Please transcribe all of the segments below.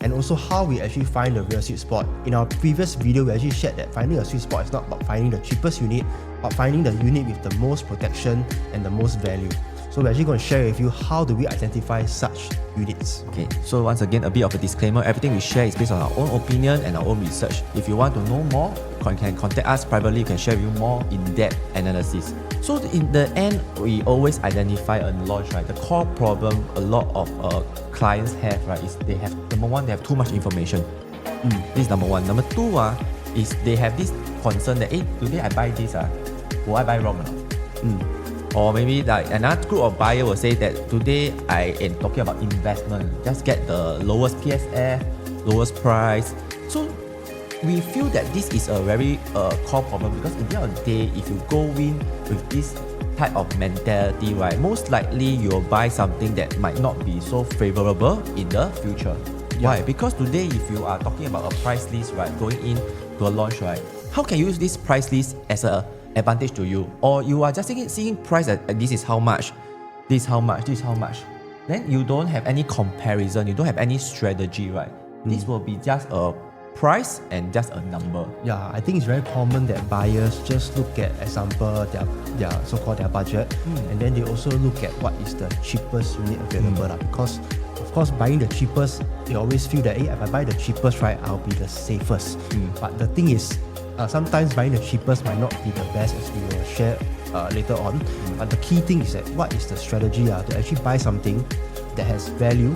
and also how we actually find the real sweet spot. In our previous video, we actually shared that finding a sweet spot is not about finding the cheapest unit, but finding the unit with the most protection and the most value. So we're actually going to share with you how do we identify such units. Okay, so once again, a bit of a disclaimer. Everything we share is based on our own opinion and our own research. If you want to know more, you can contact us privately. We can share with you more in-depth analysis. So in the end, we always identify a launch, right? The core problem a lot of clients have, right, is they have, number one, they have too much information. This is number one. Number two, is they have this concern that, hey, today I buy this, will I buy wrong or not? Or maybe like another group of buyer will say that today I am talking about investment, just get the lowest PSF, lowest price. So we feel that this is a very core problem, because at the end of the day, if you go in with this type of mentality, right, most likely you'll buy something that might not be so favorable in the future. Why? Because today, if you are talking about a price list, right, going in to a launch, right, how can you use this price list as a advantage to you? Or you are just seeing price at this is how much, this how much, this how much. Then you don't have any comparison, you don't have any strategy, right? This will be just a price and just a number. Yeah, I think it's very common that buyers just look at, example, their so-called their budget, and then they also look at what is the cheapest unit available. Because of course, buying the cheapest, they always feel that, hey, if I buy the cheapest, right, I'll be the safest. But the thing is, sometimes buying the cheapest might not be the best, as we will share later on. But the key thing is that what is the strategy to actually buy something that has value,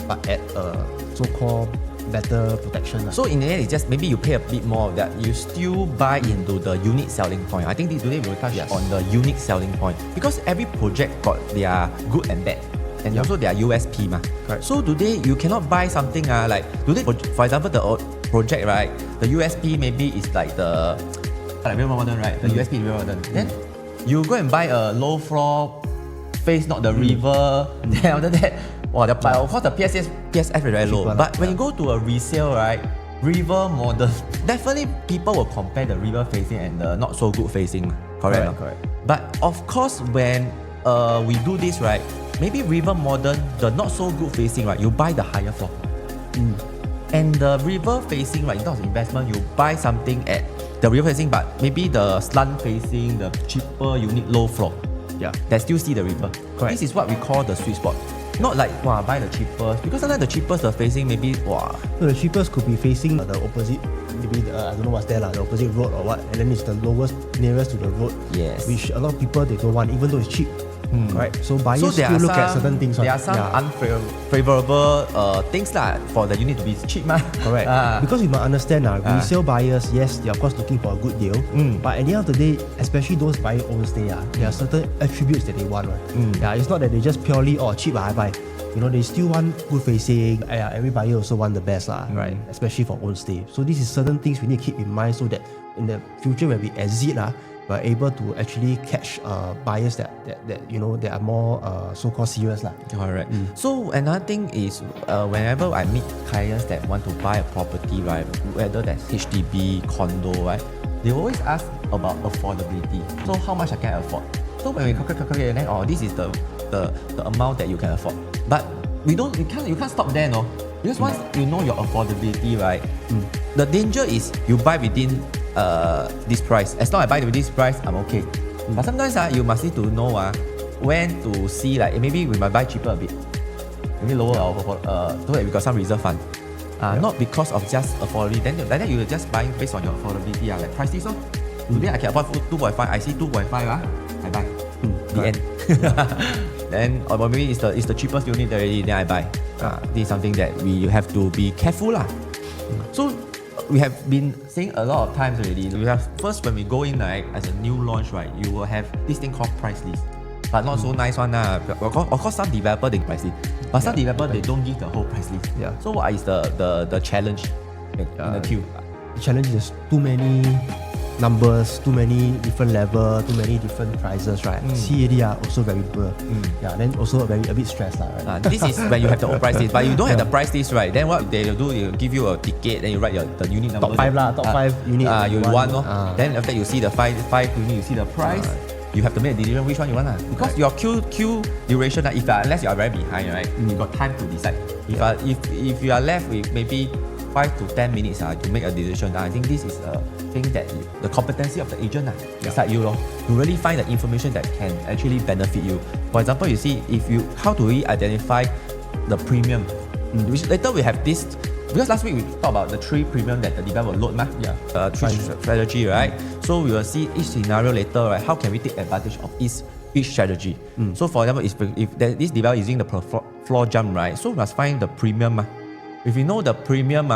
but at a so-called better protection. So in the end, it's just maybe you pay a bit more of that. You still buy into the unique selling point. I think today we will touch on the unique selling point, because every project got their good and bad, and also their USP. Correct. So today you cannot buy something like today, for example, the project, right? The USP maybe is like the Rivelle modern, right? The USP is Rivelle modern. Then you go and buy a low floor, face not the river. Then after that, of course the PSF is very low. But when you go to a resale, right, river modern, definitely people will compare the river facing and the not so good facing. Correct. But of course, when we do this, right, maybe river modern, the not so good facing, right, you buy the higher floor. And the river facing, right, in terms of investment, you buy something at the river facing, but maybe the slant facing, the cheaper unit, low floor. That still see the river. Correct. This is what we call the sweet spot. Not like, buy the cheapest, because sometimes the cheapest, the facing maybe, So the cheapest could be facing the opposite, maybe I don't know what's there, the opposite road or what, and then it's the lowest, nearest to the road. Yes. Which a lot of people, they don't want, even though it's cheap. Right? So buyers still look at certain things. There are some unfavorable things for the unit to be cheap. Correct. Because you must understand, resale buyers, yes, they are of course looking for a good deal. But at the end of the day, especially those buying overstay, there are certain attributes that they want. It's not that they just purely, cheap, I buy. They still want good facing. Every buyer also want the best, right? Especially for own stay. So these are certain things we need to keep in mind, so that in the future when we exit, we're able to actually catch buyers that are more so-called serious. Correct. So another thing is, whenever I meet clients that want to buy a property, right, whether that's HDB, condo, right, they always ask about affordability. So how much I can afford? So when we calculate, then this is the amount that you can afford. But you can't stop there, no? Because once you know your affordability, right, the danger is you buy within this price. As long as I buy with this price, I'm okay. But sometimes you must need to know when to see, like maybe we might buy cheaper a bit, maybe lower our so that we got some reserve fund. Not because of just affordability. Then you're just buying based on your affordability. Like price list. Today I can afford 2.5. I see 2.5. I buy. The end. Then or maybe it's the cheapest unit already. Then I buy. This is something that we have to be careful. So we have been saying a lot of times already. We have first, when we go in, right, as a new launch, right, you will have this thing called price list, but not so nice one. Of course, some developer they price list, but some developer they don't give the whole price list. So what is the challenge in the queue? The challenge is too many numbers, too many different level, too many different prices, right? CAD are also very blur. Then also a bit stressed, right? This is when you have the old price list, but you don't have the price list, right? Then what they do, they give you a ticket, then you write the unit number. Top 5 unit. You want, then after you see the five unit, you see the price. You have to make a decision which one you want. Because your queue duration, unless you are very behind, right? You got time to decide. If you are left with maybe 5 to 10 minutes to make a decision, I think this is a thing that the competency of the agent beside you to really find the information that can actually benefit you. For example, you see how do we identify the premium? Which later we have this, because last week we talked about the 3 premium that the developer will load, 3 strategy, right? So we will see each scenario later, right? How can we take advantage of each strategy? So for example, if this developer is using the per floor jump, right? So we must find the premium. If we know the premium,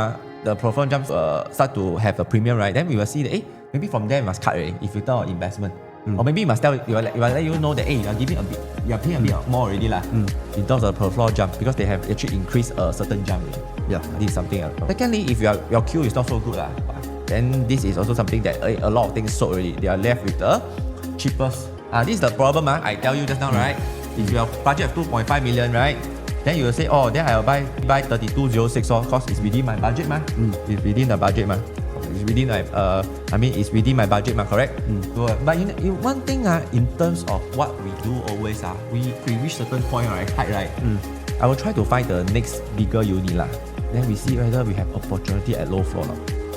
the per floor jump start to have a premium, right? Then we will see that maybe from there we must cut already if you tell investment. Or maybe we must tell you, let you know that you are giving a bit, you are paying a bit more already in terms of the per floor jump, because they have actually increased a certain jump already. This is something else. Secondly, if your queue is not so good, then this is also something that a lot of things sold already. They are left with the cheapest. This is the problem. I tell you just now, right? If your budget of 2.5 million, right? Then you will say, then I'll buy 3206 because it's within my budget, It's within the budget, It's within it's within my budget, correct? But one thing in terms of what we do always we reach certain point, height, I will try to find the next bigger unit Then we see whether we have opportunity at low floor.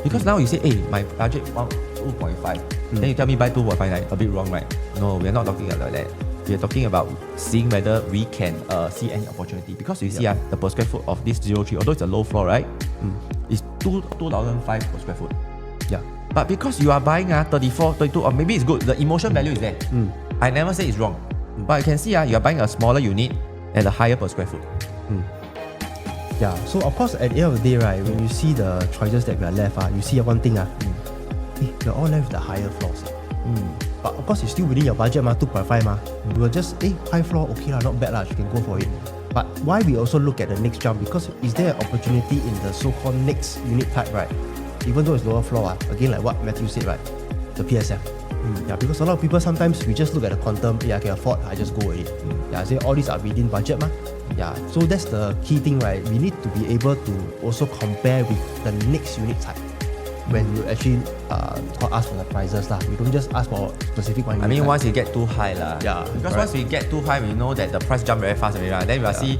Because now you say, my budget 2.5. Then you tell me buy 2.5, a bit wrong, right? No, we're not talking about that. We are talking about seeing whether we can see any opportunity. Because you see the per square foot of this 03, although it's a low floor, right? It's 2,005 per square foot. But because you are buying 34, 32, or maybe it's good, the emotion value is there. I never say it's wrong. But you can see you are buying a smaller unit at a higher per square foot. So of course at the end of the day, right, when you see the choices that we are left, you see one thing, you're all left with the higher floors. But of course it's still within your budget, 2.5. We will just, high floor, okay, not bad, you can go for it. But why we also look at the next jump? Because is there an opportunity in the so-called next unit type, right? Even though it's lower floor, again, like what Matthew said, right? The PSF. Because a lot of people sometimes we just look at the quantum, I can afford, I just go with it. I say all these are within budget, so that's the key thing, right? We need to be able to also compare with the next unit type when you actually ask for the prices. We don't just ask for specific one. I mean, once you get too high, because once we get too high, we know that the price jump very fast, right? Then we will see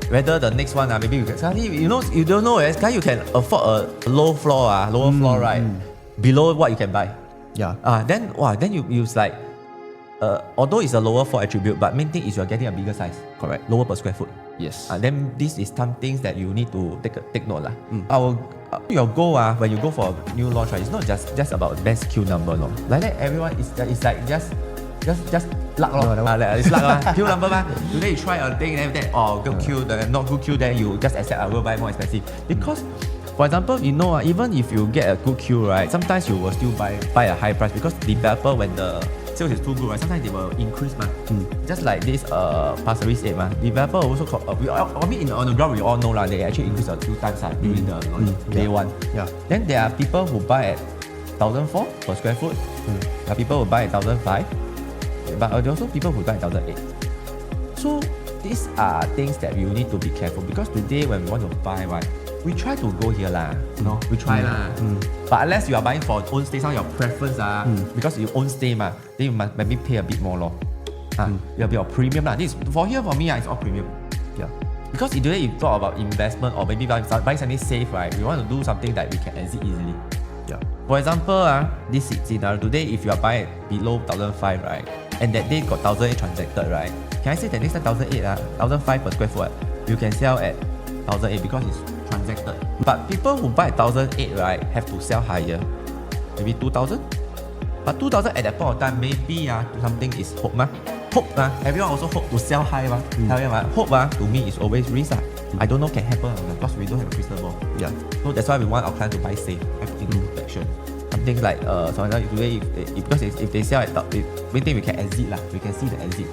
whether the next one, maybe you can suddenly, you don't know, you can afford a low floor, lower floor, right? Below what you can buy. Then you like, although it's a lower floor attribute, but main thing is you're getting a bigger size. Correct. Lower per square foot. Yes. Then this is some things that you need to take note. Your goal when you go for a new launch, it's not just about best queue number. Like that, everyone it's like just luck. It's luck. Queue number. Today you try a thing and that, good queue, not good queue, then you just accept I will buy more expensive. Because for example, even if you get a good queue, right, sometimes you will still buy a high price, because developer, when the sales is too good, right, sometimes they will increase. Just like this Pasir Ris 8, developer also on the ground we all know they actually increase a few times during the day one. Then there are people who buy at 1,004 per square foot. There are people who buy at 1,005, but there are also people who buy at 1,008. So these are things that you need to be careful, because today when we want to buy, right, we try to go here we try but unless you are buying for own stay, some of your preference because you own stay then you must maybe pay a bit more it'll be a premium This for me it's all premium. Because today you talk about investment or maybe buying something safe, right? We want to do something that we can exit easily. For example, this scenario today, if you are buying below 1,005, right, and that day got 1,008 transacted, right, can I say that next time 1,008 1,005 per square foot, you can sell at 1,008 because it's transacted. But people who buy 1,008, right, have to sell higher, maybe 2,000. But 2,000 at that point of time, maybe something is hope. Everyone also hope to sell high. Hope to me is always risk. I don't know can happen because we don't have a crystal ball. So that's why we want our client to buy safe, have protection. Something like today, because if they sell at top, we think we can exit we can see the exit.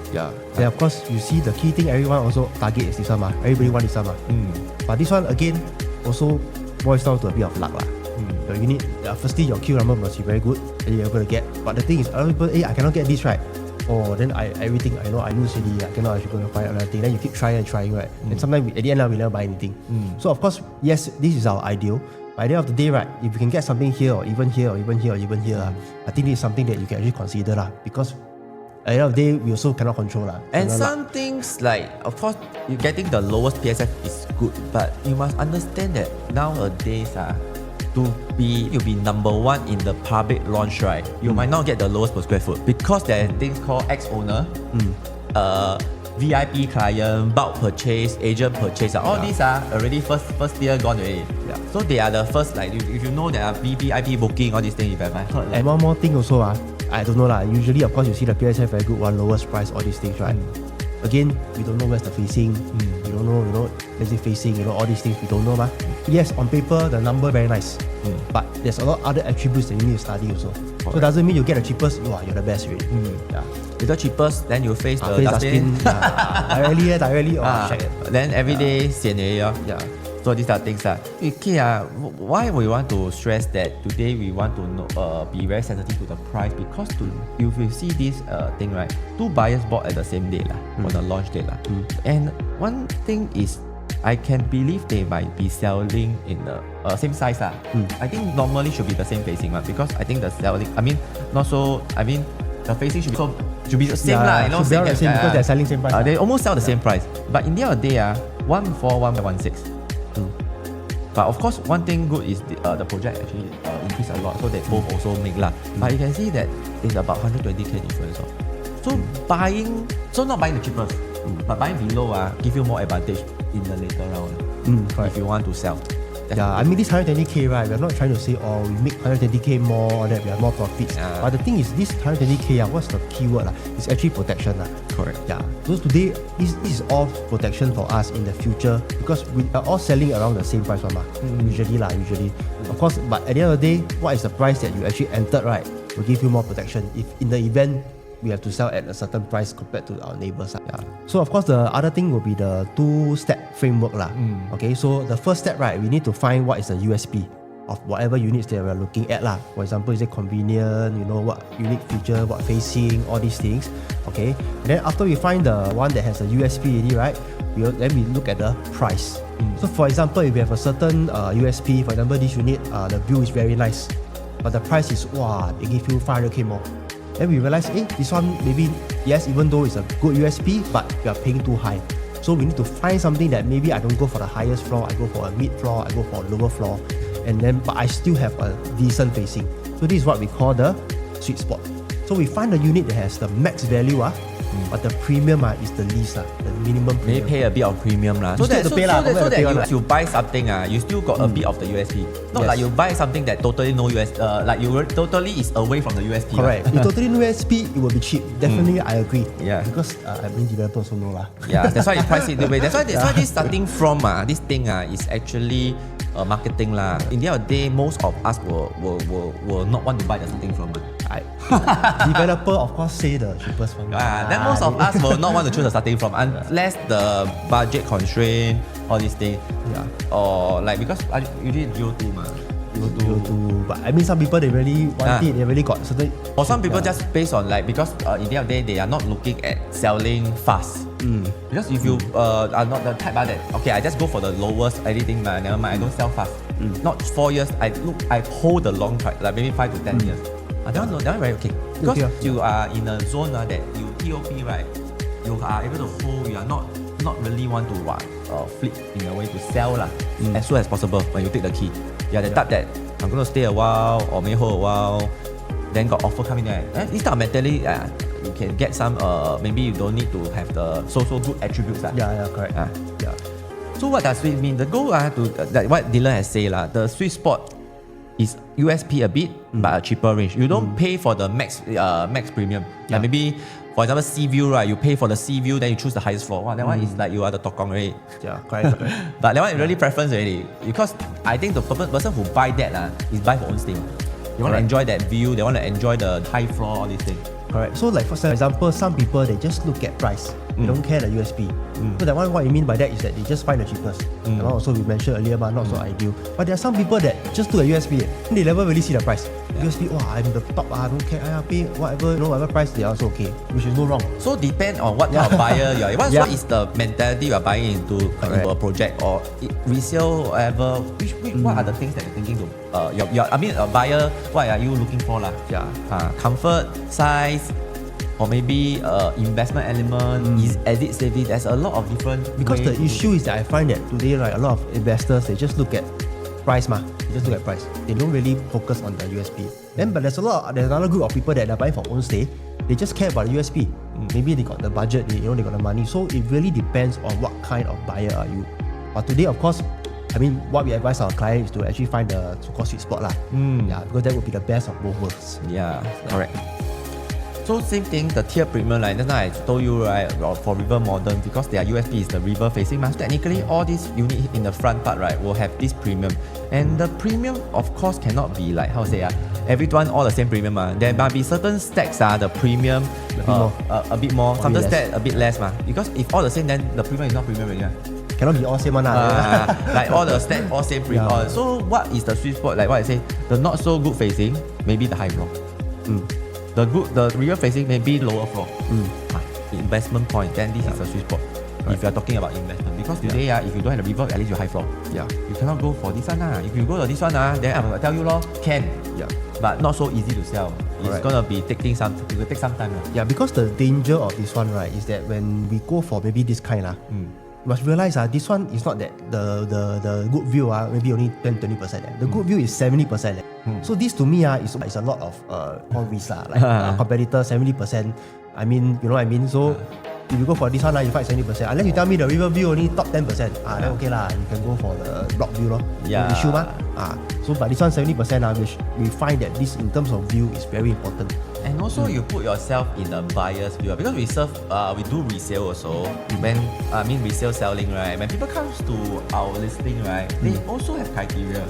Then of course you see the key thing, everyone also target is this one everybody want this one But this one again also boils down to a bit of luck You need firstly your queue number must be very good and you're able to get. But the thing is, other people, I cannot get this right. Then everything I know I lose already. I cannot actually go and find another thing. Then you keep trying, right? And sometimes at the end we never buy anything. So of course, yes, this is our ideal. By the end of the day, right, if you can get something here or even here or even here or even here, I think this is something that you can actually consider because at the end of the day, we also cannot control lah. And some things like, of course, you getting the lowest PSF is good, but you must understand that nowadays, you'll be number one in the public launch, right? You might not get the lowest per square foot because there are things called ex-owner, VIP client, bulk purchase, agent purchase. All these are already first tier gone already. Yeah. So they are the first, like if you know there are VIP booking, all these things, if I heard. And one more thing also, I don't know lah. Usually, of course, you see the PSF very good one, lowest price, all these things, right? Again, we don't know where's the facing. We don't know, where's it facing, all these things we don't know, ma. Yes, on paper, the number very nice. But there's a lot of other attributes that you need to study also. So it doesn't mean you get the cheapest, you're the best already. Yeah. With the cheapest, then you face the dustbin. Directly, shag. Then every day, sian already. Yeah. So these are things why we want to stress that today we want to know, be very sensitive to the price, because if you see this thing, right, 2 buyers bought at the same day on the launch date. And one thing is, I can believe they might be selling in the same size. I think normally should be the same facing one, because I think the selling, the facing should be the same same because they're selling same price. They almost sell the same price, but in the end of the day, 141.16. But of course, one thing good is the project actually increased a lot, so they both also make lah. But you can see that it's about 120k difference. So not buying the cheapest, but buying below give you more advantage in the later round if you want to sell. Yeah, I mean this 120k, right? We're not trying to say, we make 120k more or that we have more profits. But the thing is, this 120k, what's the keyword? It's actually protection. Correct. Yeah. So today, this is all protection for us in the future, because we are all selling around the same price, usually. Of course, but at the end of the day, what is the price that you actually entered, right? Will give you more protection. If in the event we have to sell at a certain price compared to our neighbors. So of course, the other thing will be the 2-step framework. Okay, so the first step, right, we need to find what is the USP of whatever units that we're looking at. For example, is it convenient, what unique feature, what facing, all these things. Okay, and then after we find the one that has a USP already, right, then we look at the price. So for example, if we have a certain USP, for example, this unit, the view is very nice, but the price is, they give you 500k more. Then we realize, this one maybe, yes, even though it's a good USP, but we are paying too high. So we need to find something that maybe I don't go for the highest floor, I go for a mid floor, I go for a lower floor, but I still have a decent facing. So this is what we call the sweet spot. So we find a unit that has the max value, but the premium is the least, the minimum premium. May pay a bit of premium. So that you buy something, you still got a bit of the USP. Not like you buy something that totally no USP, like you totally is away from the USP. Correct. If totally no USP, it will be cheap. Definitely, I agree. Yeah. Because I mean, developers also know . Yeah, that's why you price it the way. That's why this starting from this thing is actually marketing . In the end of the day, most of us will not want to buy the starting from. Developer, of course, say the cheapest one. Then most of us will not want to choose the starting from unless the budget constraint, all these things. Or like, because you did 02 . 02. But I mean, some people, they really want it, they really got certain. Or some people just based on because in the end of the day, they are not looking at selling fast. Because if you are not the type that, okay, I just go for the lowest, anything, never mind, I don't sell fast. Not 4 years, I hold the long time, like maybe 5 to 10 years. That one very okay. Because you are in a zone that you TOP, right? You are able to hold, you are not really want to flip in a way to sell as soon as possible when you take the key. You are the type that I'm going to stay a while or may hold a while, then got offer coming there. This type of mentality, you can get some, maybe you don't need to have the so good attributes. Yeah, correct. So what does it mean? The goal what Dylan has said, the sweet spot is USP a bit, but a cheaper range. You don't pay for the max premium. Like maybe, for example, sea view, right? You pay for the sea view, then you choose the highest floor. That one is like you are the tokong already. Yeah, correct. But that one is really preference already. Because I think the person who buy that is buy for own stay. They want to enjoy that view, they want to enjoy the high floor, all these things. Correct. So like for example, some people, they just look at price. They don't care the USP. So that one, what you mean by that is that they just find the cheapest. And also we mentioned earlier, but not so ideal. But there are some people that just look at USP. They never really see the price. USP, I'm the top, I don't care, I pay whatever, whatever price, they are also okay. Which is no wrong. So depend on what type of buyer you are. What is the mentality you are buying into a project or resale, whatever. What are the things that you're thinking to a buyer, what are you looking for? Comfort, size, or maybe investment element, is edit savvy. There's a lot of different Because the ways issue is that I find that today, right, a lot of investors, they just look at price ma. They just look at price. They don't really focus on the USP. But there's another group of people that are buying for own stay. They just care about the USP. Maybe they got the budget, they got the money. So it really depends on what kind of buyer are you. But today, of course, what we advise our clients is to actually find the so-called sweet spot lah. Yeah, because that would be the best of both worlds. Yeah, correct. So same thing, the tier premium, like just now I told you, right, for Rivelle Modern, because their USP is the river facing, technically all these units in the front part, right, will have this premium. And the premium, of course, cannot be like, everyone all the same premium. There might be certain stacks, the premium a bit more, sometimes stack a bit less. Because if all the same, then the premium is not premium already. Cannot be all same one. Like all the stack, all same premium. Yeah. So what is the sweet spot? Like what I say, the not so good facing, maybe the high floor. The rear facing maybe lower floor. Investment point, then this is a sweet spot. Right. If you are talking about investment, because today if you don't have the river, at least you high floor. Yeah. You cannot go for this one. If you go to this one, then I will tell you can. Yeah. But not so easy to sell. It's gonna be it will take some time. Yeah, because the danger of this one, right, is that when we go for maybe this kind you must realize this one is not that the good view maybe only 10-20%. The good view is 70%. So this to me is a lot of risk like competitor 70%. You know what I mean? So if you go for this one, you fight 70%. Unless you tell me the river view only top 10%, then okay lah, you can go for the block view Yeah. No issue So but this one 70%, which we find that this in terms of view is very important. And also you put yourself in the buyer's view, because we do resale also. When resale selling, right? When people comes to our listing, right, they also have criteria.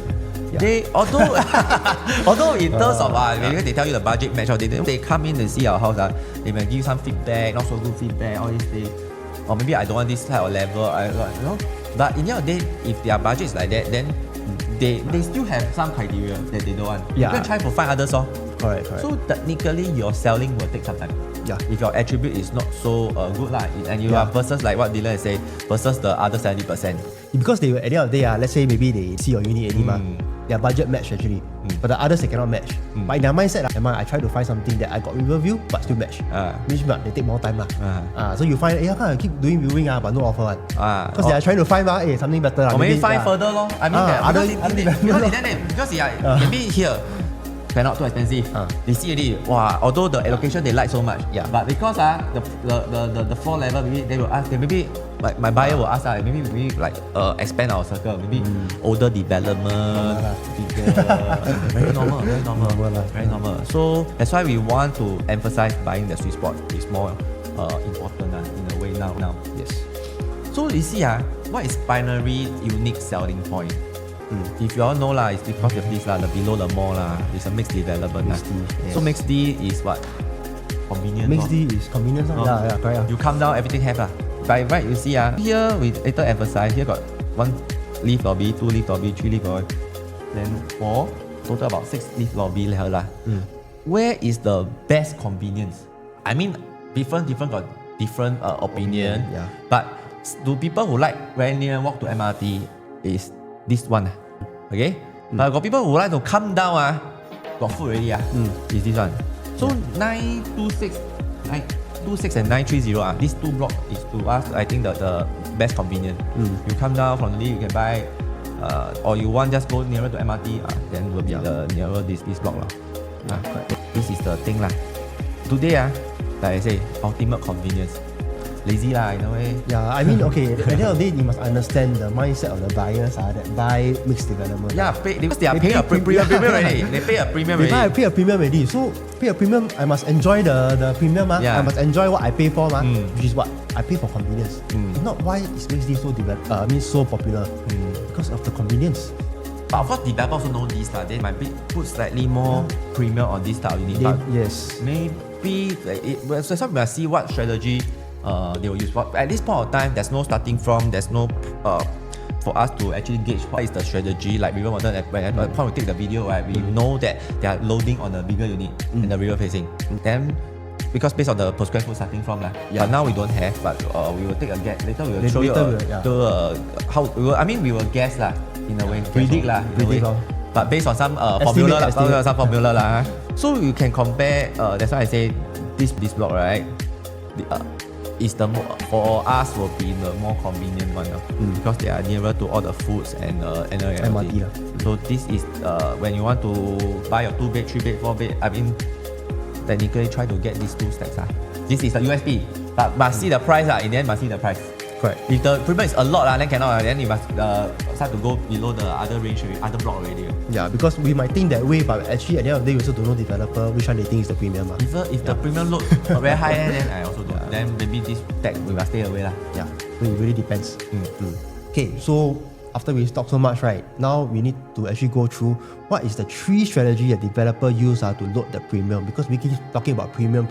Yeah. They although in terms of maybe they tell you the budget match, or they come in and see our house, they may give you some feedback, not so good feedback, all these things. Or maybe I don't want this type of level, But in the end of the day, if their budget is like that, then they still have some criteria that they don't want. You can try to find others. Correct. So technically your selling will take some time. Yeah. If your attribute is not so good and you are versus like what Dylan is saying, versus the other 70%. Because they at the end of the day, let's say maybe they see your unit their budget match actually, but the others they cannot match. But in their mindset, I try to find something that I got river view but still match. Which they take more time so you find I keep doing viewing but no offer because they are trying to find something better. Or maybe find further because maybe here cannot too expensive. They see already, although the allocation they like so much, but because the floor level, maybe they will ask, maybe like my buyer will ask, maybe we like expand our circle, maybe older development, bigger, very normal. So that's why we want to emphasize buying the sweet spot is more important in a way now. Yes. So you see what is Pinery unique selling point? If you all know it's because of this the below the mall it's a mixed development. Mixed D, yes. So mixed D is what? Convenience. Mixed D is convenience. Yeah, correct. You come down, everything have By right, you see here we later emphasize, here got 1 lift lobby, 2 lift lobby, 3 lift lobby, then 4, total about 6 lift lobby Where is the best convenience? Different got different opinion. But do people who like very near walk to MRT is this one, okay? But got people who like to come down, got food already, is this one. So 926 and 930, these two blocks is to us, I think the best convenient. You come down from the lift, you can buy, or you want just go nearer to MRT, then will be the nearer this block. This is the thing. Today, like I say, ultimate convenience. Lazy in a way. Yeah, okay, at the end of the day, you must understand the mindset of the buyers that buy mixed development. Yeah, because they are paying a premium already. They pay a premium already. They pay a premium already. So, pay a premium, I must enjoy the premium. I must enjoy what I pay for, which is what? I pay for convenience. If not, why is mixed D so popular? Because of the convenience. But of course, developers also know this. They might put slightly more premium on this type of unit. Yes. Maybe, so we must see what strategy they will use. But at this point of time, there's no starting from, there's no for us to actually gauge what is the strategy. Like Rivelle Modern, at the point we take the video, we know that they are loading on a bigger unit in the river facing. Then, because based on the per square foot starting from, but now we don't have, but we will take a guess. Later we will show you how we will guess in a way, predict in a way. But based on some formula. So you can compare. That's why I say this block, right? Is the for us will be the more convenient one because they are nearer to all the foods and MRT. So this is when you want to buy a 2-bed, 3-bed, 4-bed. I mean, technically try to get these 2 stacks. This is the USP, but must see the price. In the end, must see the price. Correct. If the premium is a lot, then cannot. Then you must start to go below the other range, other block already. Yeah, because we might think that way, but actually at the end of the day, we also don't know developer which one they think is the premium. If the premium look very high, then I also don't. Then maybe this tag we must stay away. Yeah, so it really depends. Okay, so after we talk so much, right, now we need to actually go through what is the 3 strategy that developer use to load the premium, because we keep talking about premium,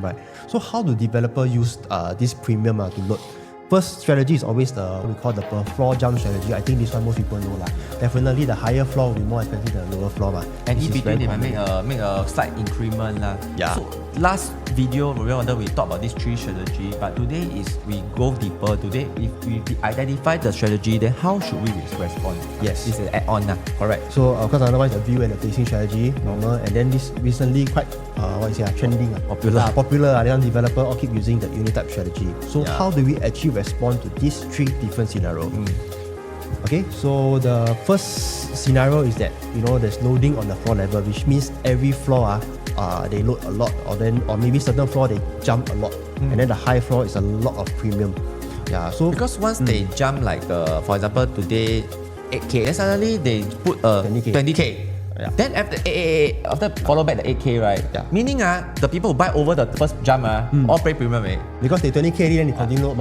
right? So how do developer use this premium to load? First strategy is always what we call the per floor jump strategy. I think this one most people know. Definitely the higher floor will be more expensive than the lower floor. And in between they might make a slight increment. Yeah. So last video we talked about this 3 strategy, but today is we go deeper. Today if we identify the strategy, then how should we respond? Yes. It's an add-on. Correct. So of course otherwise the view and the facing strategy, normal, and then this recently quite trending, popular. Some developer all keep using the unit type strategy. So how do we actually respond to these 3 different scenarios? Okay, so the first scenario is that there's loading on the floor level, which means every floor they load a lot, or maybe certain floor they jump a lot, and then the high floor is a lot of premium. Yeah, so because once they jump, like for example today 8K, then suddenly they put 20K. Yeah. Then after follow back the 8K, right? Yeah. Meaning the people who buy over the first jump all pay premium. Because they 20K then they continue load.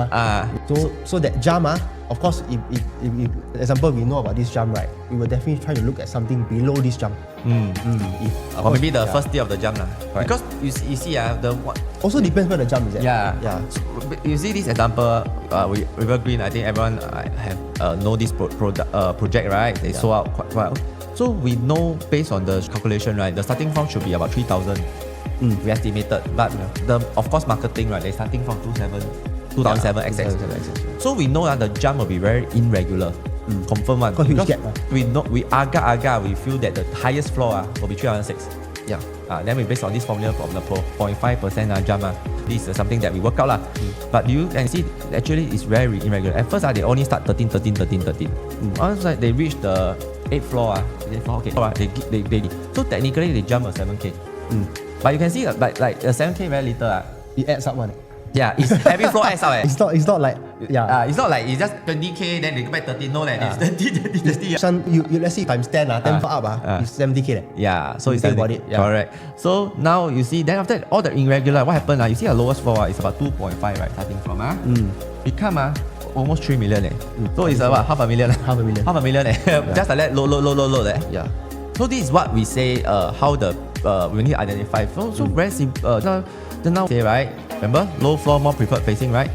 So that jump of course if example we know about this jump, right, we will definitely try to look at something below this jump. Or maybe the first day of the jump. Right. Because you see also depends where the jump is at. Yeah. So, you see this example, Rivelle Green, I think everyone have know this project, right? They sold out quite well. So we know based on the calculation, right, the starting from should be about 3,000. We estimated, but of course marketing, right, they're starting from 2007 XX. So we know that the jump will be very irregular. Confirm one. Because we feel that the highest floor will be 306. Yeah. Then we based on this formula from the 0.5% jump. This is something that we work out. But you can see actually it's very irregular. At first they only start 13. Once they reach the 8th floor, they so technically they jump a 7K. But you can see like 7K very little. It adds up one. Yeah, it's every floor adds up. It's not like it's not like it's just 20K then they go back 13. No, it's 30. You let's say times 10 10 for up it's 70K. Yeah, so it's think about it. Yeah. Correct. So now you see, then after that, all the irregular, what happened? You see the lowest floor is about 2.5, right? Starting from become almost 3 million. So it's about half a million. Just like that, low. Yeah. So this is what we say. How we need to identify. So very simple. Now say, right, remember low floor more preferred facing, right?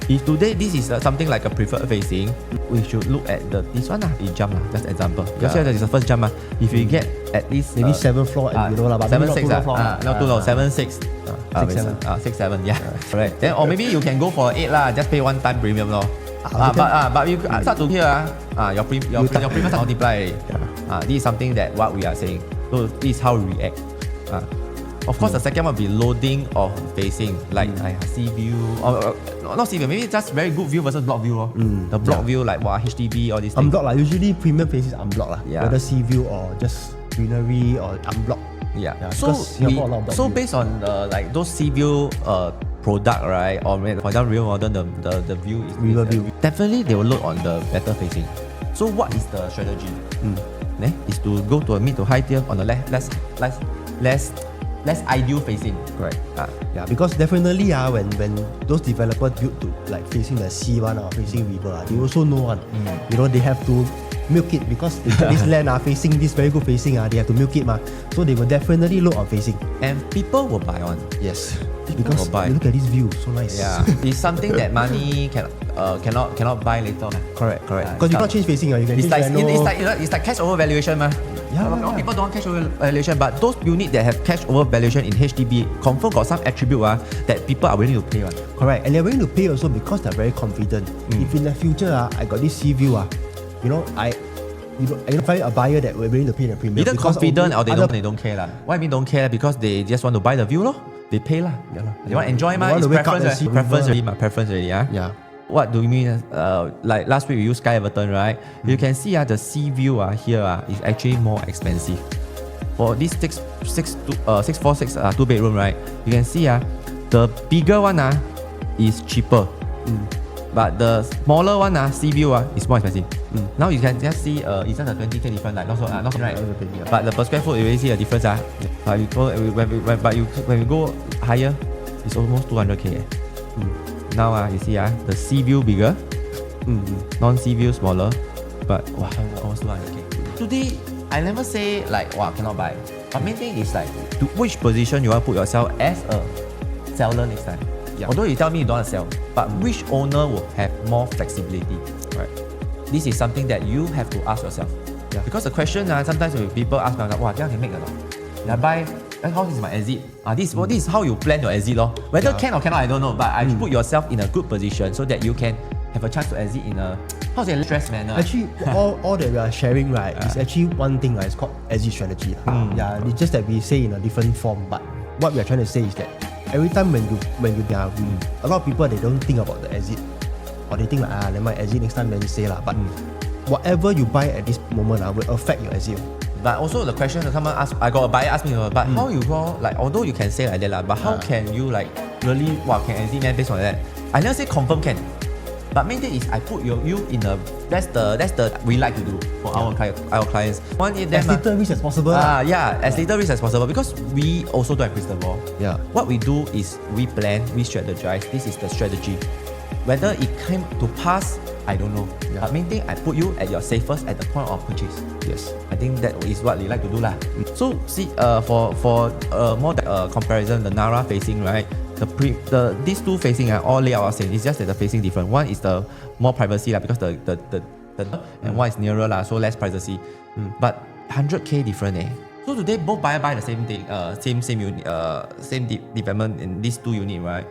If today this is something like a preferred facing, we should look at this one. It jump, just example. Because that is the first jump. If we get at least maybe 7th floor and below, but 7, 6, not too low, 7, 6, 6, 7, yeah. Correct. Then or maybe you can go for 8 just pay one time premium but you start to hear your premium start multiply. This is something that what we are saying. So this is how we react. Of course, the second one will be loading of facing, like sea view, or not sea view, maybe just very good view versus block view. The block view, like HDB, all these things. Unblock, usually premium faces unblock. Whether sea view or just greenery or unblock. So based on those sea view product, right, or for example real modern, the view is river view. Definitely they will load on the better facing. So what is the strategy? Is to go to a mid to high tier on the less ideal facing. Correct. Because definitely when those developers build to like facing the sea one or facing river, they also know one. They have to milk it because this land facing this very good facing, they have to milk it. So they will definitely load on facing. And people will buy on. Yes. Because you look at this view, so nice. Yeah. It's something that money cannot buy later. Correct. Because you cannot change facing. You can it's like cash over valuation. People don't want cash over valuation, but those units that have cash over valuation in HDB confirm got some attribute that people are willing to pay. Correct. And they're willing to pay also because they're very confident. If in the future I got this sea view, I find a buyer that we're willing to pay the premium. Either confident or they don't care. Why I mean don't care? Because they just want to buy the view. they pay lah. Yeah lah. They want to enjoy They ma. want It's to wake up and preference, see preference Rivelle. already, preference already. Yeah. What do you mean? Like last week we used Sky Everton, right? You can see the sea view here is actually more expensive. For this 646 2-bedroom, right? You can see the bigger one is cheaper. But the smaller one, sea view, is more expensive. Now you can just see it's just a 20k difference, like not so right. Yeah. But the per square foot, you really see a difference. But you go when we go higher, it's almost 200k. Now you see the sea view bigger, non-sea view smaller, but almost 200k. Today I never say like cannot buy. But main thing is like to which position you want to put yourself as a seller next time. Yeah. Although you tell me you don't want to sell, but which owner will have more flexibility? Right. This is something that you have to ask yourself. Yeah. Because the question sometimes when people ask me, like, this can make a lot. I buy. How is my exit? This is how you plan your exit. Whether can or cannot, I don't know. But I put yourself in a good position so that you can have a chance to exit in a stress manner. Actually, all that we are sharing, right, is actually one thing, right? It's called exit strategy. Yeah, it's just that we say in a different form. But what we are trying to say is that every time when you a lot of people, they don't think about the exit, or they think like, let me exit next time, then you say lah. But whatever you buy at this moment will affect your exit. But also the question that someone ask, I got a buyer ask me, but how you go, like, although you can say like that, but how can you like really can exit man based on that? I never say confirm can, but main thing is I put you in a that's the we like to do for our clients. One is as little risk as possible. As little risk as possible, because we also don't have crystal ball. Yeah. What we do is we plan, we strategize. This is the strategy. Whether it came to pass, I don't know. Yeah. But main thing, I put you at your safest at the point of purchase. Yes. I think that is what we like to do lah. So see, for more comparison, the Nara facing, right? These two facing are all layout are same. It's just that the facing different. One is the more privacy because the and one is nearer so less privacy. But 100k different. So today both buy the same thing, same unit, same development in these two unit, right?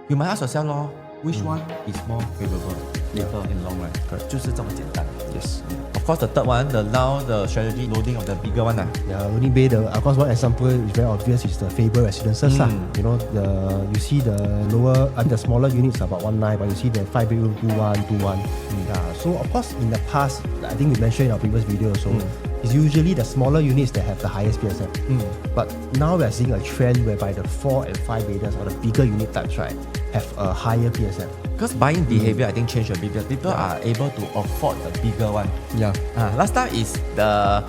You might ask yourself, which one is more favorable later in the long run? 就是这么简单. Yes. Of course, the third one, now the strategy loading of the bigger one. Yeah, only bay of course one example is very obvious is the Pinery Residences. You know, you see the lower the smaller units about 1.9, but you see the 5-bedroom 2.1. Yeah. So of course in the past, I think we mentioned in our previous video also, it's usually the smaller units that have the highest PSF. But now we are seeing a trend whereby the 4 and 5 bedrooms or the bigger unit types, right, have a higher PSF. Because buying behavior, I think, changed a bit because people are able to afford the bigger one. Yeah. Last time is the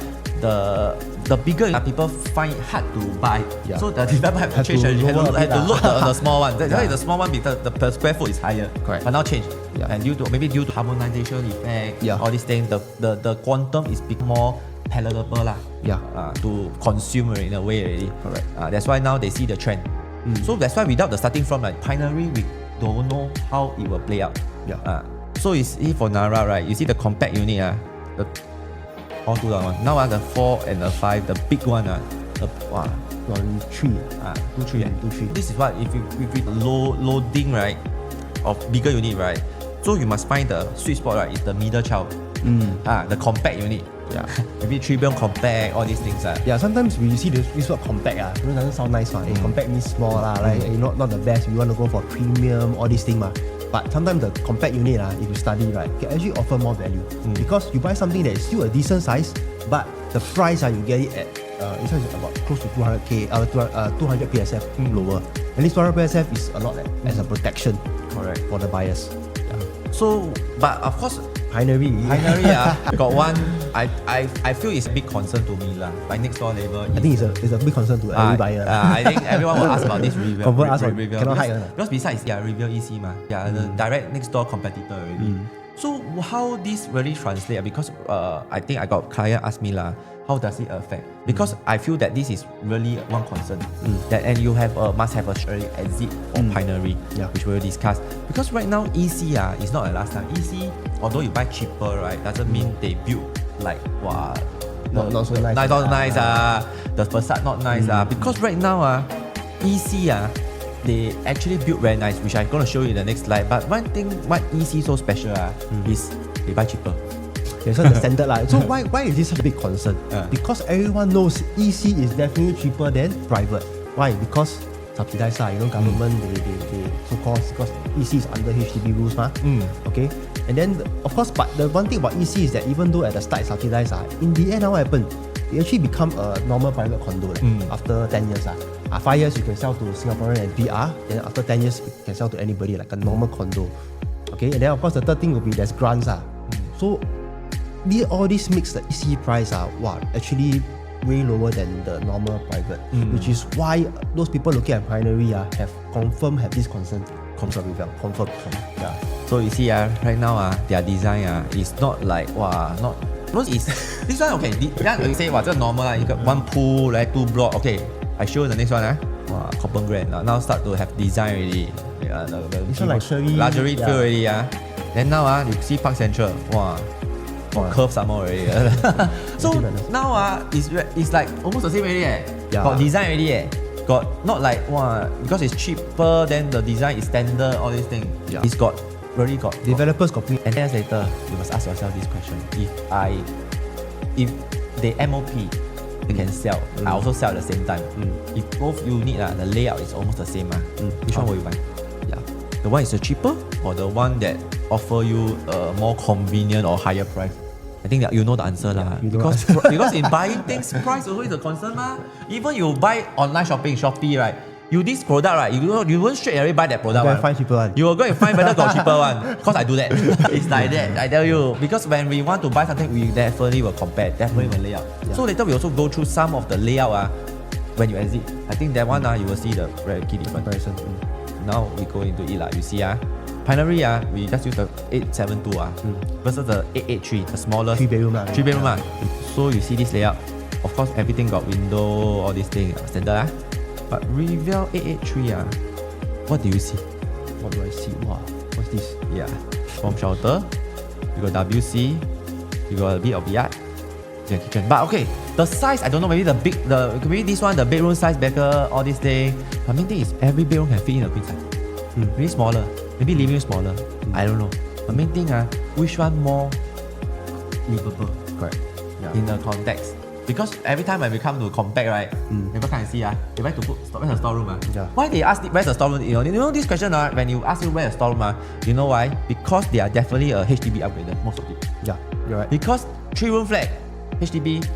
bigger people find it hard to buy. Yeah. So the developer have to change. Have to look the small one. That's why the small one because the per square foot is higher. Correct. But now change. Yeah. And due to harmonization effect, all these things, the quantum is bit more palatable to consume in a way already. Correct. That's why now they see the trend. So that's why without the starting from like Pinery, we don't know how it will play out. Yeah. So you see for Nara, right? You see the compact unit, all 2.1. Now the 4 and the 5, the big one, the 3. 2.3. This is what if you loading, right, of bigger unit, right? So you must find the sweet spot, right? Is the middle child. The compact unit. Yeah. Maybe 3-bedroom compact, all these things. Yeah, sometimes we see this word compact, it doesn't sound nice. Compact means small, like not the best. We want to go for premium, all these things. But sometimes the compact unit, if you study, right, can actually offer more value. Because you buy something that is still a decent size, but the price you get it at it's about close to 200k, 200 PSF lower. And this 200 PSF is a lot as a protection, correct, for the buyers. So, but of course, Pinery, got one. I feel it's a big concern to me lah. By next door neighbor, I think it's a big concern to every buyer. I think everyone will ask about this Rivelle. Rivelle cannot hide. Because besides, Rivelle EC the direct next door competitor already. So how this really translate? Because I think I got client ask me lah, how does it affect? Because I feel that this is really one concern. And you have must have a strategy exit for Pinery, which we'll discuss. Because right now EC is not like last time. EC, although you buy cheaper, right, doesn't mean they build like not so nice. Not nice. The facade not nice. Because right now EC they actually build very nice, which I'm gonna show you in the next slide. But one thing what EC so special is they buy cheaper. So the standard So why is this such a big concern? Because everyone knows EC is definitely cheaper than private. Why? Because subsidized. Government, they so-called, because EC is under HDB rules. Okay? And then, of course, but the one thing about EC is that even though at the start it's subsidized, in the end, what happened? It actually become a normal private condo after 10 years. 5 years, you can sell to Singaporean and PR. Then after 10 years, you can sell to anybody like a normal condo. Okay? And then, of course, the third thing will be there's grants. So, all this makes the EC price actually way lower than the normal private, which is why those people looking at Pinery have this concern. Confirm. Yeah. So you see, right now, their design is not like, not. Is this one okay? You say, it's normal. You got one pool, like 2 block. Okay, I show you the next one. Copper grand. Now start to have design already. This one luxury feel already. Then now, you see Park Central. Curve some more already. So now it's like almost the same already. Got design already. Got not like because it's cheaper, then the design is standard, all these things. It's got really got developers got. And then later you must ask yourself this question: if they MOP, they can sell. I also sell at the same time. If both unit the layout is almost the same, which one will you buy? The one is the cheaper or the one that offer you a more convenient or higher price? I think that you know the answer because in buying things, price always a concern Even you buy online shopping, Shopee, right? You this product, right? You won't straight away buy that product. You find cheaper one. You will go and find better got cheaper one. Because I do that. It's like that. I tell you. Because when we want to buy something, we definitely will compare. Definitely the layout. So later we also go through some of the layout when you exit. I think that one you will see the very key difference. Now we go into it. You see Pinery we just use the 872 versus the 883, the smallest 3-bedroom. So you see this layout. Of course, everything got window, all these things standard But Rivelle 883 what do you see? What do I see? What's this? Bomb shelter. You got WC. You got a bit of yard. You got kitchen. But okay, the size I don't know. Maybe maybe this one the bedroom size better. All these things. But main thing is every bedroom can fit in a queen size. Maybe smaller. Maybe living room smaller. I don't know. The main thing which one more livable? Correct. In the context. Because every time when we come to compact, right, people can see, they like to put where's the storeroom? Why they ask where's the storeroom? You know this question, when you ask you where's the storeroom, you know why? Because they are definitely a HDB upgrader, most of it. Yeah, you're right. Because 3-room flat, HDB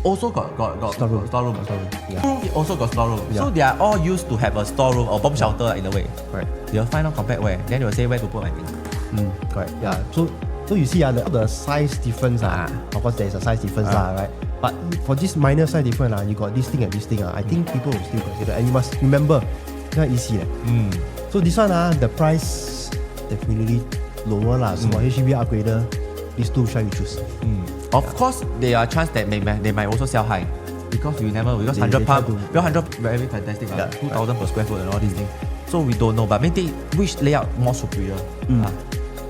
also got storeroom. Room also got storeroom. So they are all used to have a storeroom or bomb shelter in a way. Right. They'll find out compact where. Then they will say where to put my things. Correct. Yeah. So you see the size difference of course there is a size difference right? But for this minor size difference you got this thing and this thing I think people will still consider, and you must remember it's not easy So this one the price definitely lower So for HDB upgrader, these two shall you choose? Of course there are chance that they might also sell high because 100 pump, 100 very fantastic 2,000 per square foot and all these things. So we don't know, but maybe which layout more superior?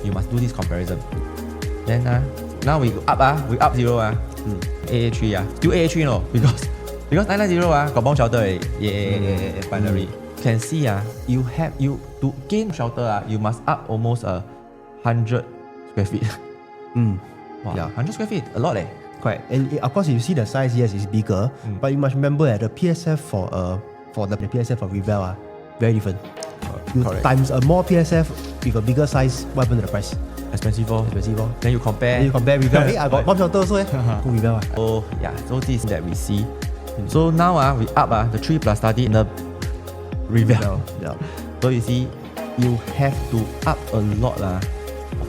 You must do this comparison. Then now we up 0 AA3 still AA3 no, because 990 got bomb shelter already. Finally can see you to gain shelter you must up almost 100 square feet. 100 square feet, a lot Correct. And of course you see the size, yes, it's bigger, but you must remember the PSF for the PSF for Rivelle very different. You times a more PSF with a bigger size, what happened to the price? Expensive. Then you compare Rivelle. I got bomb shelter also Go Rivelle. So this is that we see. So now we up the 3+ study in the Rivelle. So you see, you have to up a lot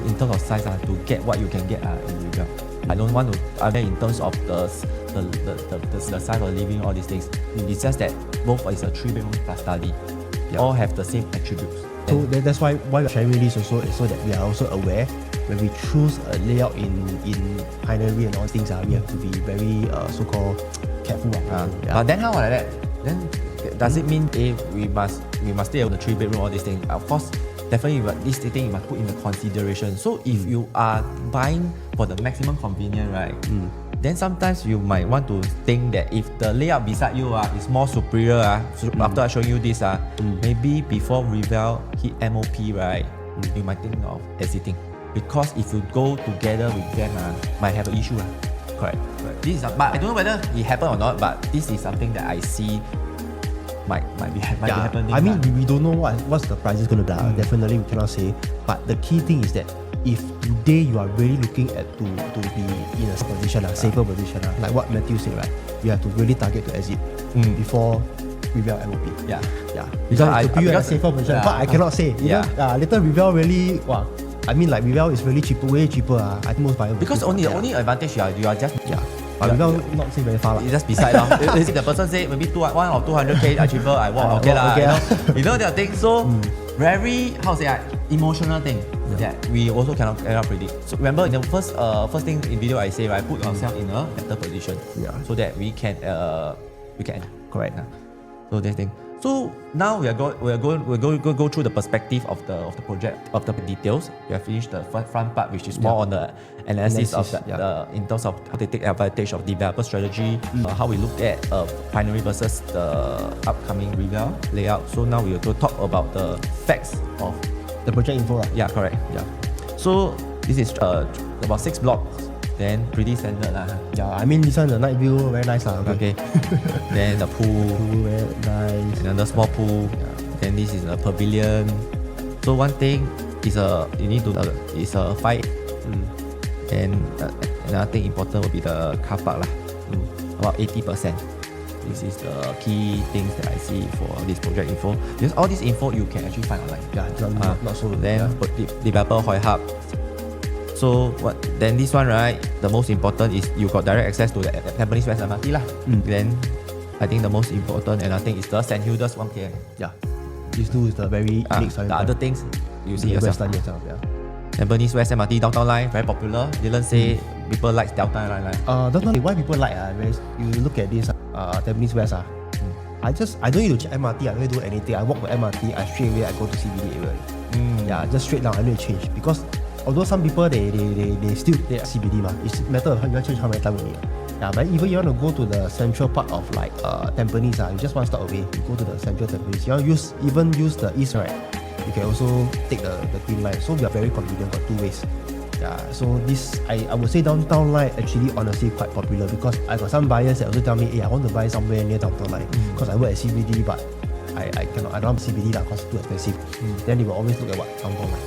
in terms of size to get what you can get in Rivelle. I don't want to in terms of the size of living, all these things. It's just that both is a 3-bedroom plus study. All have the same attributes. So that's why we're sharing this also, so that we are also aware when we choose a layout in Pinery and all things we have to be very so-called careful. But then how like that? Then does it mean we must stay on the 3-bedroom, all these things? Of course, definitely this thing you must put in the consideration. So if you are buying for the maximum convenience, right? Then sometimes you might want to think that if the layout beside you is more superior after I show you this maybe before Rivelle hit MOP, right? You might think of exiting, because if you go together with them might have an issue. Correct. This is but I don't know whether it happened or not, but this is something that I see might be happening. I mean, we don't know what's the price is going to be. Definitely, we cannot say. But the key thing is that if today you are really looking at to be in a position, safer position, like what Matthew said, right? You have to really target to exit before Rivelle MOP. Yeah. Because to be in a safer position, but I cannot say. Later Rivelle really, I mean, like Rivelle is really cheaper, way cheaper. I think most buyers. Because the only advantage you are just But Rivelle not say very far. It's just beside lah. If the person say maybe 1 or 200k are cheaper, I walk okay lah. You know that thing. So very emotional thing that we also cannot predict. So remember the first thing in video I say, right, put yourself in a better position. So that we can correct. So that thing. So now we'll go through the perspective of the project, of the details. We have finished the front part, which is more on the analysis of the in terms of how they take advantage of developer strategy, how we look at Pinery versus the upcoming Rivelle layout. So now we will go talk about the facts of the project info. Yeah, correct. Yeah. So this is about 6 blocks. Then pretty standard lah. I mean this one the night view very nice lah. Okay. Then the pool very nice. Another small pool. Then this is a pavilion. So one thing is you need to is a fire. Then another thing important will be the car park lah. About 80%. This is the key things that I see for this project info. Because all this info you can actually find online. Not so. Then developer Hoi Hub. So then this one, right, the most important is you got direct access to the Tampines West MRT lah. Then I think the most important and I think is the St. Hilda's 1km. These two is the very unique selling the point. Other things you see yourself. Tampines West MRT downtown line very popular. Dylan say people like downtown line. Downtown line, why people like you look at this Tampines West I don't need to check MRT. I don't need to do anything. I walk to MRT. I straight away I go to CBD area. Just straight down. I need to change because although some people they still they are CBD it's a matter of you change how many times only. But even you want to go to the central part of like Tampines, you just one stop away, you go to the central Tampines. You want to use the east, right? You can also take the green line. So we are very convenient, got 2 ways. So this I would say downtown line actually honestly quite popular because I got some buyers that also tell me, I want to buy somewhere near downtown line because I work at CBD, but I don't have CBD because it's too expensive. Then they will always look at what downtown line.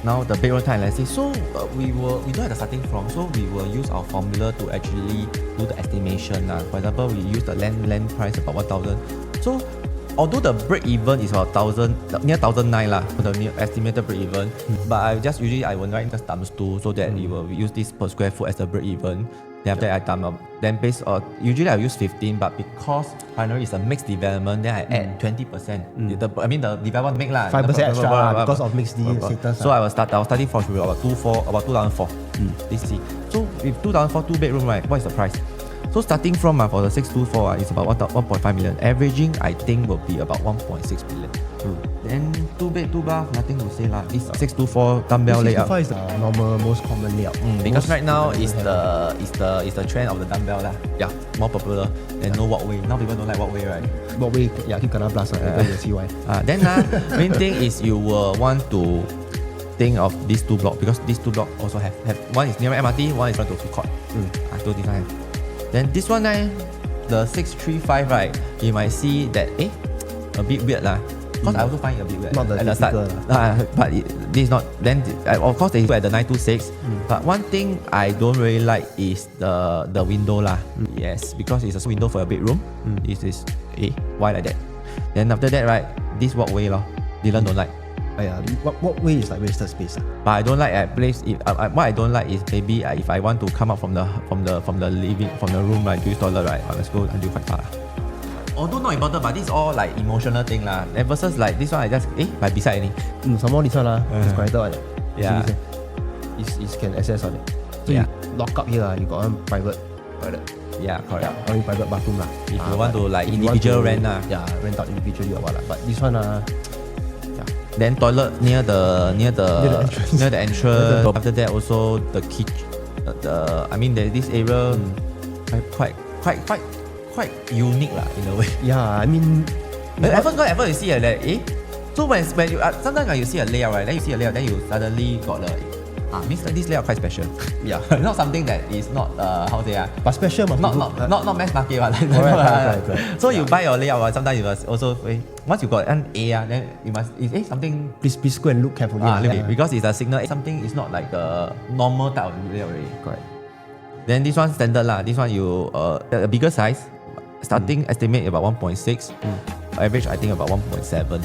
Now the bedroom time analysis. So we don't have the starting from. So we will use our formula to actually do the estimation. For example, we use the land price about 1,000. So although the break even is about 1,000, near 1,009 lah, for the estimated break even. But I will write just times 2 so that we will use this per square foot as the break even. Then after that I time up. Then based on usually I use 15, but because Pinery is a mixed development, then I add 20%. The development make lah 5% extra because of mixed status. So I was starting from about 2004. This see. So with 2004 2-bedroom, right, what is the price? So starting from for the 624 it's about 1.5 million. Averaging I think will be about 1.6 million. Then 2-bed 2-bath, nothing to say lah. This 624 dumbbell layout. 624 is the normal most common layout. Because right now is the trend of the dumbbell lah. More popular. And no walkway. Now people don't like walkway, right? Walkway, keep kena blast. You see why. Then main thing is you will want to think of these 2 blocks because these 2 blocks also have one is near MRT, one is front to food court. So this one. Then this one, the 635, right? You might see that a bit weird lah. Because I also find it a bit weird not at the start. But this is not. Then of course they put at the 926. But one thing I don't really like is the window lah. Yes, because it's a window for a bedroom. This is why like that? Then after that, right? This walkway lah. Dylan don't like. Walkway is like wasted space. But I don't like a place. What I don't like is maybe if I want to come out from the room, right, to use toilet, right, let's go until quite far. Although not important, but this is all like emotional thing lah. And versus like this one, I just by beside any. Some more this one it's connected on it. It can access on it. So you lock up here, you got one private toilet. Yeah, correct. Only private bathroom lah. If you want to like individual rent lah. Rent out individually or what lah. But this one then toilet near the entrance. After that also the kitchen. This area quite unique lah in a way. At first you see that so when you sometimes when you see a layout, right, then you see a layout, then you suddenly got Means that this layout quite special. Yeah. Not something that is not how to say But special must be good. not mass market one. Correct. So you buy your layout, sometimes you must also once you got an A, then you must something. Please go and look carefully. Because it's a signal. Something is not like the normal type of layout already. Correct. Then this one standard lah. This one you a bigger size. Starting estimate about 1.6. Average I think about 1.7.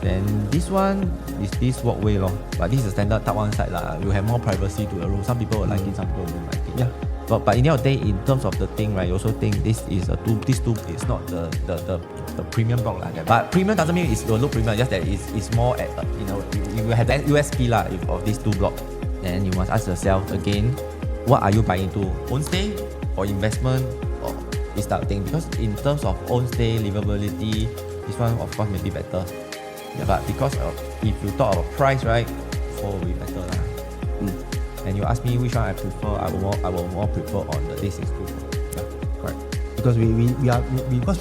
Then this one is this walkway lor. But this is a standard type one side lah. You have more privacy to the room. Some people will like it, some people won't like it. Yeah. But in the end of the day, in terms of the thing, right, you also think this is a two. This two is not the premium block like that. But premium doesn't mean it will look premium. Just that it's more at you will have that USP lah of these two blocks. Then you must ask yourself again, what are you buying into? Own stay or investment or this type of thing? Because in terms of own stay livability, this one of course may be better. Yeah. But because if you talk about price, right, 4 will be better lah. And you ask me which one I prefer, I will more prefer on the D624. Yeah, right. Because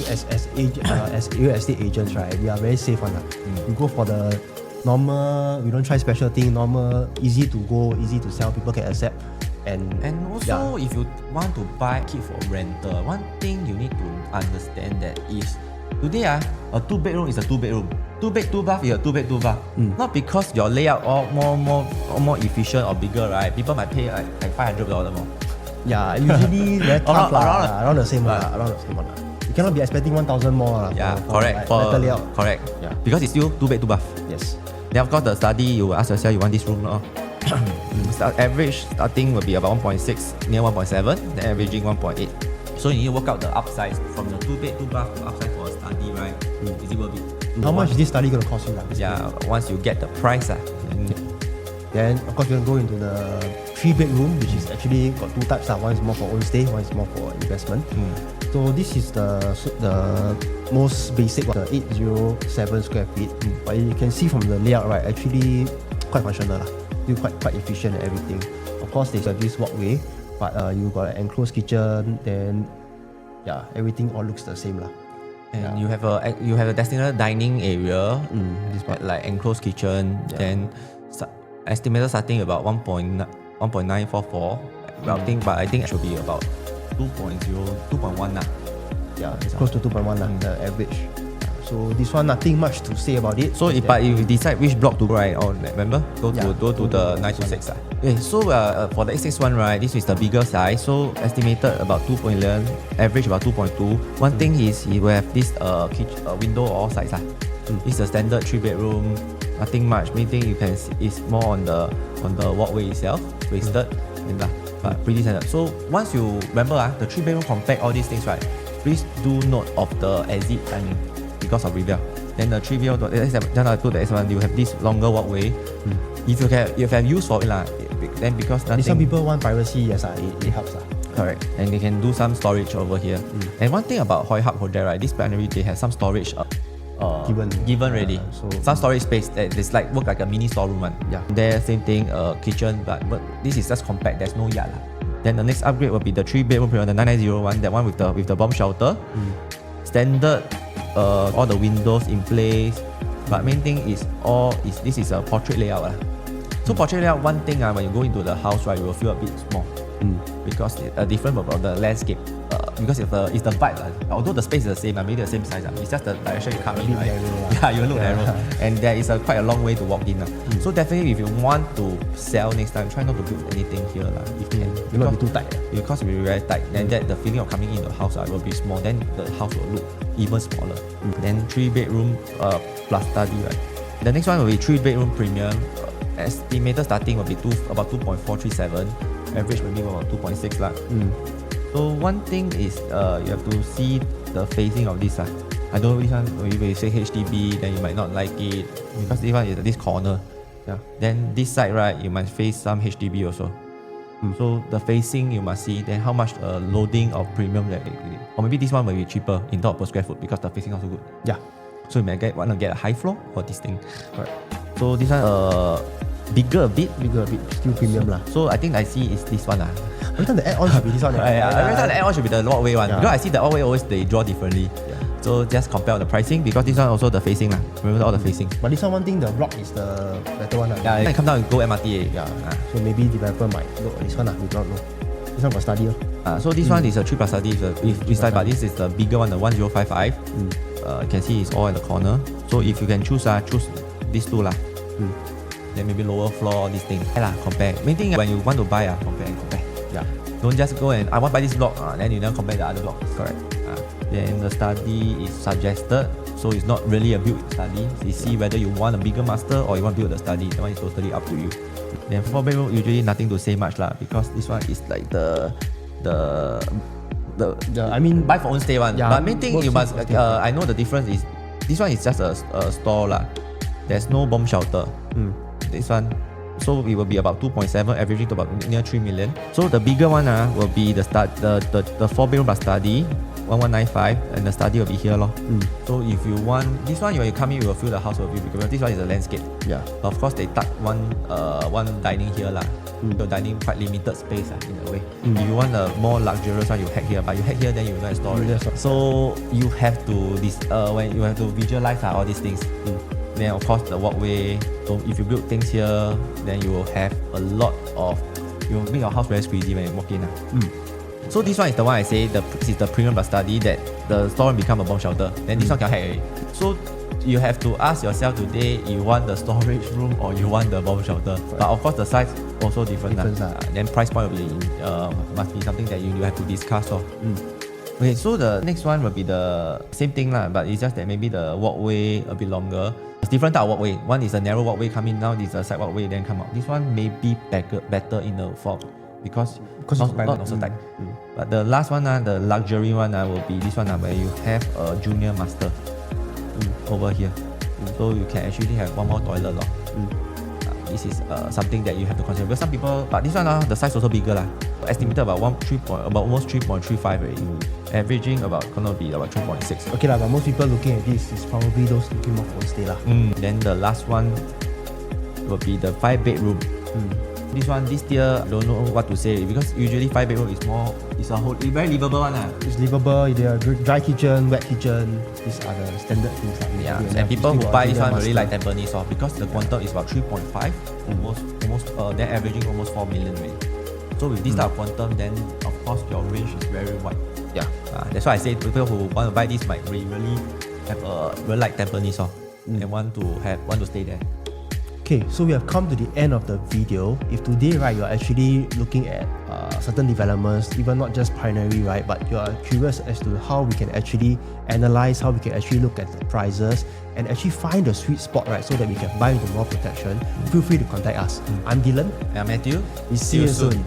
as real estate agents, right, we are very safe on that. We go for the normal. We don't try special thing. Normal, easy to go, easy to sell. People can accept. And also, if you want to buy keep for rental, one thing you need to understand that is today a 2-bedroom is a 2-bedroom. 2 bed 2 bath is a 2 bed 2 bath. Not because your layout all more efficient or bigger, right? People might pay like $500 more. Yeah, usually very tough around the same one. You cannot be expecting 1,000 more. Yeah, correct. Better layout. Correct. Yeah. Because it's still 2 bed 2 bath. Yes. Then of course the study you ask yourself you want this room average starting will be about 1.6 near 1.7, then averaging 1.8. So you need to work out the upsize from the 2 bed 2 bath to upsize for a study, right? Is it worth it? How much is this study going to cost you? Yeah, once you get the price. Then of course we're going to go into the 3-bedroom, which is actually got 2 types. One is more for own stay, one is more for investment. So this is the most basic, the 807 square feet. But you can see from the layout, right, actually quite functional. Still quite efficient and everything. Of course there's this walkway, but you got an enclosed kitchen, then everything all looks the same. And you have a designated dining area, this part, like enclosed kitchen, then estimated starting about 1.944 routing, but I think it should be about 2.1 lah. Yeah, it's close to 2.1 the average. So this one nothing much to say about it. So but if you decide which block to go, right, or remember go to the 926. Okay, so for the 861, right, this is the bigger size. So estimated about 2.11, average about 2.2. One thing is he will have this window all sides. It's a standard 3-bedroom, nothing much. Main thing you can see is more on the walkway itself, wasted, but pretty standard. So once you remember the 3-bedroom compact, all these things, right, please do note of the exit timing because of Rivelle. Then the 3-bedroom, you have this longer walkway. If you have use for it, then because some people want privacy, yes, it helps. Correct. And they can do some storage over here. And one thing about Hoi Hub Hotel, right, this Pinery, they have some storage given already. So some storage space that is like work like a mini storeroom one. Yeah. There, same thing, kitchen, but this is just compact. There's no yard. Then the next upgrade will be the 3-bedroom, the 9901, that one with the bomb shelter. Standard, all the windows in place. But main thing is this is a portrait layout. So portrait layout, one thing when you go into the house, right, you will feel a bit small. Because it's different from the landscape. Because it's the vibe. Although the space is the same, maybe the same size, it's just the direction you come in, right? Yeah, you look narrow. And there is quite a long way to walk in. So definitely if you want to sell next time, try not to build anything here. If you can. It will be too tight. Because it will be very tight. Then the feeling of coming into the house will be small. Then the house will look even smaller. Then 3-bedroom plus study, right? The next one will be 3-bedroom premium. Estimated starting will be about 2.437. Average maybe about 2.6 lah. So one thing is you have to see the facing of this. I don't know this one, if you say HDB, then you might not like it because this one is at this corner. Yeah. Then this side, right, you must face some HDB also. So the facing you must see, then how much loading of premium that or maybe this one will be cheaper in terms per square foot because the facing also good. Yeah. So you might want to get a high floor or this thing. Correct. So this one bigger a bit, still premium lah. So I think I see is this one Every time the add-on should be this one. Every time the add-on should be the walkway one. Because I see the walkway always they draw differently. So just compare the pricing because this one also the facing lah. Remember all the facing. But this one thing, the block is the better one. Yeah, then come down and go MRT. Yeah. So maybe developer might look at this one. We don't know. This one for study. So this one is a 3+ study. But this is the bigger one, the 1055. You can see it's all in the corner. So if you can choose these two lah. Then maybe lower floor, this thing. Compare. Main thing when you want to buy, compare. Yeah. Don't just go and I want to buy this block, then you never compare the other blocks. Correct. Then the study is suggested, so it's not really a build study. You see whether you want a bigger master or you want to build the study. That one is totally up to you. Then 4-bedroom usually nothing to say much lah because this one is like the I mean, buy for own stay one. Yeah, but main thing you must I know the difference is this one is just a store lah. There's no bomb shelter. This one, so it will be about 2.7, averaging to about near 3 million. So the bigger one will be the 4-bedroom plus study, 1195, and the study will be here lor. So if you want this one, when you come in, you will feel the house will view because this one is a landscape. Yeah. Of course, they tuck one dining here lah. The dining quite limited space in a way. If you want a more luxurious one, you hack here, but you hack here, then you don't have storage. So you have to when you have to visualize all these things. Then of course the walkway. So if you build things here, then you will have a lot of. You will make your house very squeezy when you walk in. So this one is the one I say this is the premium plus study that the storeroom become a bomb shelter. Then this one can hack already. So you have to ask yourself today, you want the storage room or you want the bomb shelter. But of course the size also different. Then price point will be must be something that you have to discuss. Okay, so the next one will be the same thing lah, but it's just that maybe the walkway a bit longer. It's different type of walkway. One is a narrow walkway coming down, this is a side walkway then come out. This one may be better in the form because not so tight. But the last one, the luxury one will be this one where you have a junior master over here. So you can actually have one more toilet. This is something that you have to consider. Because some people, but this one the size also bigger lah. Estimated about almost 3.35 already. Averaging about gonna be about 3.6. Okay lah, but most people looking at this is probably those looking more for stay lah. Then the last one will be the 5-bedroom. This tier I don't know what to say because usually 5-bedroom is more, it's very livable one. It's livable, there are dry kitchen, wet kitchen, these are the standard things. And people who buy this one really like Tampines because the quantum is about 3.5, almost then averaging almost 4 million already. So with this type of quantum, then of course your range is very wide. That's why I say people who want to buy this might really like Tampines and want to stay there. Okay, so we have come to the end of the video. If today, right, you're actually looking at certain developments, even not just Pinery, right, but you are curious as to how we can actually analyze, how we can actually look at the prices and actually find the sweet spot, right, so that we can buy into more protection, feel free to contact us. I'm Dylan. I'm Matthew. We see you soon.